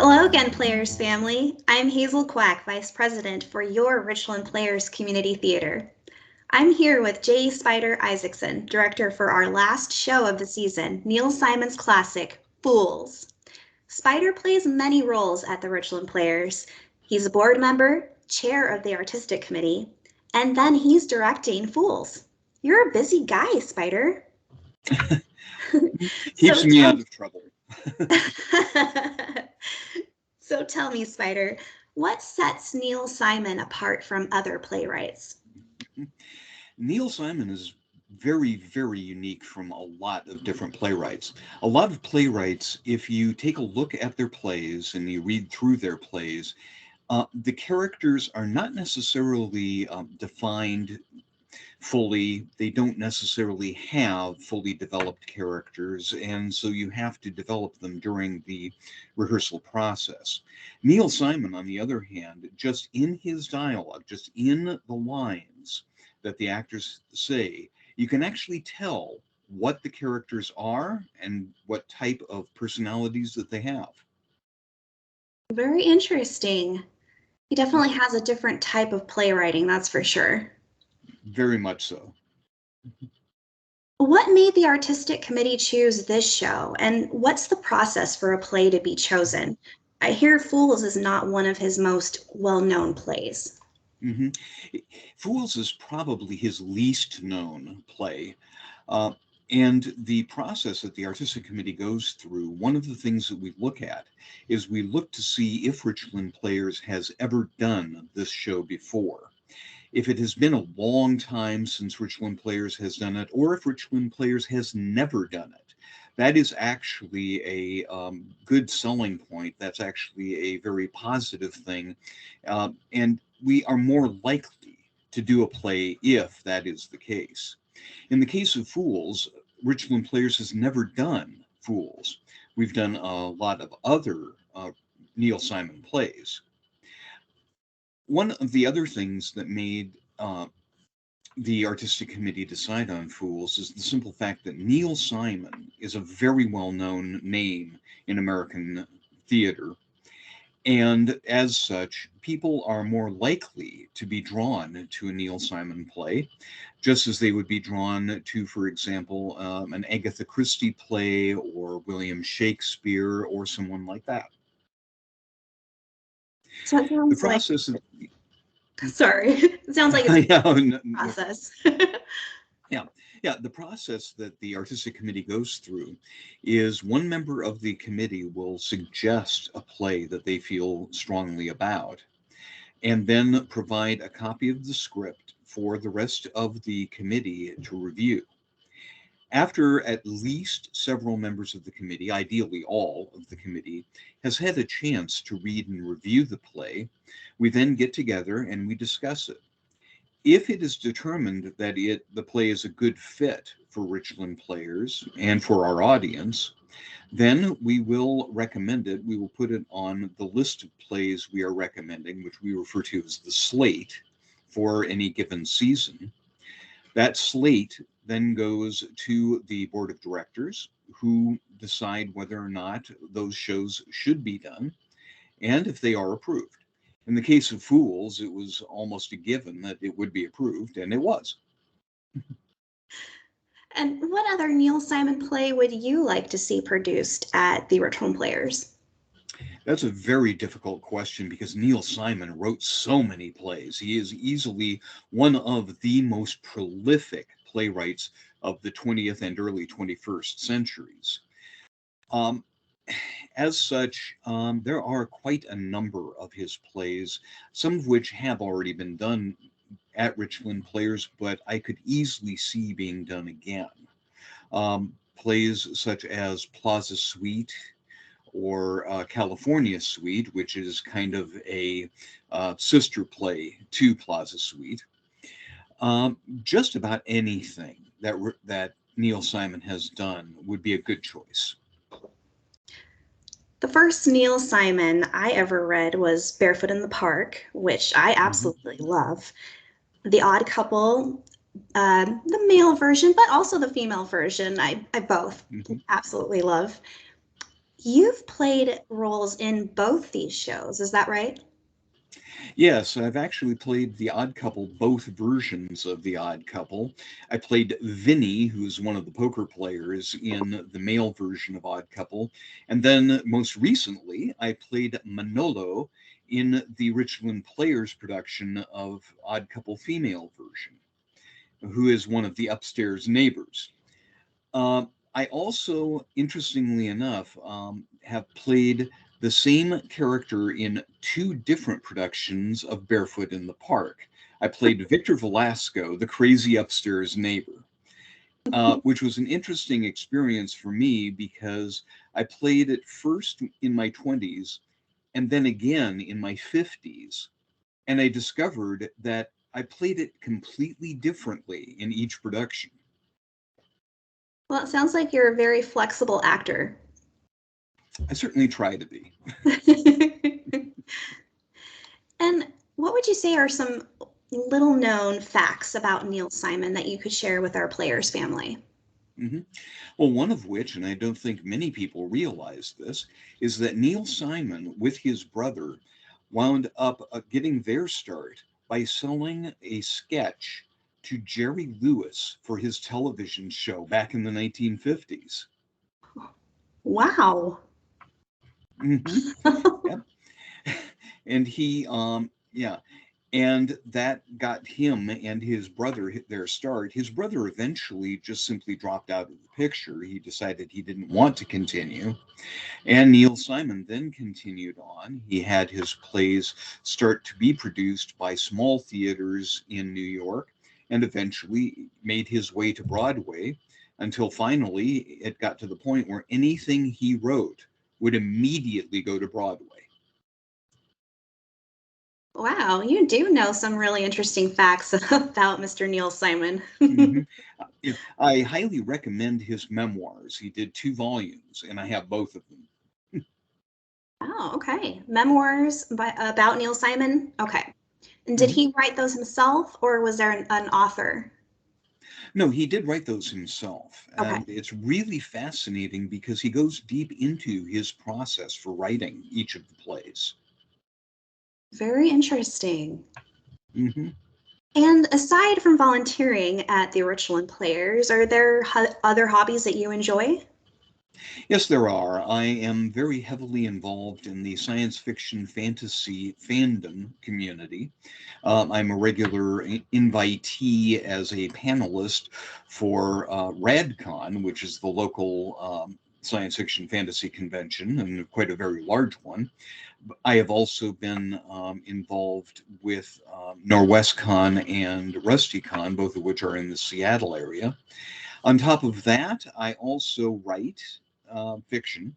Hello again, Players family. I'm Hazel Kwak, Vice President for your Richland Players Community Theater. I'm here with Spyder Isaacson, Director for our last show of the season, Neil Simon's classic, Fools. Spyder plays many roles at the Richland Players. He's a board member, chair of the artistic committee, and then he's directing Fools. You're a busy guy, Spyder. Keeps me out of trouble. So tell me, Spyder, what sets Neil Simon apart from other playwrights? Neil Simon is very, very unique from a lot of different playwrights. A lot of playwrights, if you take a look at their plays and you read through their plays, the characters are not necessarily defined fully. They don't necessarily have fully developed characters, and so you have to develop them during the rehearsal process. Neil Simon, on the other hand, just in his dialogue, just in the lines that the actors say, you can actually tell what the characters are and what type of personalities that they have. Very interesting. He definitely has a different type of playwriting, that's for sure. Very much so. What made the artistic committee choose this show, and what's the process for a play to be chosen? I hear Fools is not one of his most well-known plays. Mm-hmm. Fools is probably his least known play. And the process that the artistic committee goes through, one of the things that we look at is we look to see if Richland Players has ever done this show before. If it has been a long time since Richland Players has done it, or if Richland Players has never done it, that is actually a good selling point. That's actually a very positive thing. And we are more likely to do a play if that is the case. In the case of Fools, Richland Players has never done Fools. We've done a lot of other Neil Simon plays. One of the other things that made the artistic committee decide on Fools is the simple fact that Neil Simon is a very well-known name in American theater. And as such, people are more likely to be drawn to a Neil Simon play, just as they would be drawn to, for example, an Agatha Christie play or William Shakespeare or someone like that. So it sounds The process like... Sorry, it sounds like it's a process. Yeah, the process that the artistic committee goes through is one member of the committee will suggest a play that they feel strongly about, and then provide a copy of the script for the rest of the committee to review. After at least several members of the committee, ideally all of the committee, has had a chance to read and review the play, we then get together and we discuss it. If it is determined that the play is a good fit for Richland Players and for our audience, then we will recommend it. We will put it on the list of plays we are recommending, which we refer to as the slate for any given season. That slate then goes to the board of directors, who decide whether or not those shows should be done and if they are approved. In the case of Fools, it was almost a given that it would be approved, and it was. And what other Neil Simon play would you like to see produced at the Richland Players? That's a very difficult question because Neil Simon wrote so many plays. He is easily one of the most prolific playwrights of the 20th and early 21st centuries. As such, there are quite a number of his plays, some of which have already been done at Richland Players, but I could easily see being done again. Plays such as Plaza Suite or California Suite, which is kind of a sister play to Plaza Suite. Just about anything that Neil Simon has done would be a good choice. The first Neil Simon I ever read was Barefoot in the Park, which I absolutely love. The Odd Couple, the male version, but also the female version, I both absolutely love. You've played roles in both these shows, is that right? Yes, I've actually played The Odd Couple, both versions of The Odd Couple. I played Vinny, who's one of the poker players, in the male version of Odd Couple. And then most recently, I played Manolo in the Richland Players production of Odd Couple female version, who is one of the upstairs neighbors. I also, interestingly enough, have played the same character in two different productions of Barefoot in the Park. I played Victor Velasco, the crazy upstairs neighbor, which was an interesting experience for me because I played it first in my 20s and then again in my 50s. And I discovered that I played it completely differently in each production. Well, it sounds like you're a very flexible actor. I certainly try to be. And what would you say are some little known facts about Neil Simon that you could share with our players family? Mhm. Well, one of which, and I don't think many people realize this, is that Neil Simon, with his brother, wound up getting their start by selling a sketch to Jerry Lewis for his television show back in the 1950s. Wow. Hmm. Yep. And yeah, and that got him and his brother their start. His brother eventually just simply dropped out of the picture. He decided he didn't want to continue. And Neil Simon then continued on. He had his plays start to be produced by small theaters in New York and eventually made his way to Broadway until finally it got to the point where anything he wrote would immediately go to Broadway. Wow, you do know some really interesting facts about Mr. Neil Simon. Mhm. Yeah, I highly recommend his memoirs. He did 2 volumes, and I have both of them. Oh, okay. Memoirs about Neil Simon? Okay. And did Mhm. he write those himself or was there an author? No, he did write those himself, Okay. and it's really fascinating because he goes deep into his process for writing each of the plays. Very interesting. Hmm. And aside from volunteering at the Richland Players, are there other hobbies that you enjoy? Yes, there are. I am very heavily involved in the science fiction fantasy fandom community. I'm a regular invitee as a panelist for RadCon, which is the local science fiction fantasy convention, and quite a very large one. I have also been involved with NorwestCon and RustyCon, both of which are in the Seattle area. On top of that, I also write fiction,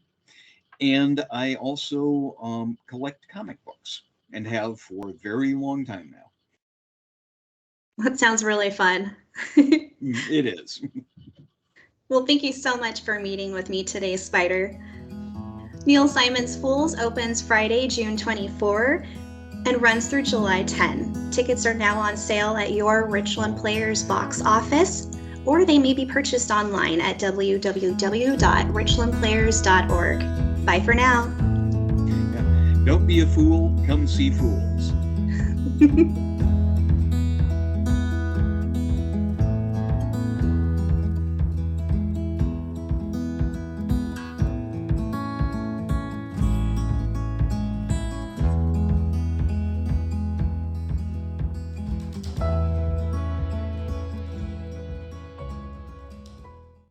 and I also collect comic books and have for a very long time now. That sounds really fun. It is. Well, thank you so much for meeting with me today, Spyder. Neil Simon's Fools opens Friday, June 24 and runs through July 10. Tickets are now on sale at your Richland Players box office, or they may be purchased online at www.richlandplayers.org. Bye for now. Yeah. Don't be a fool, come see fools.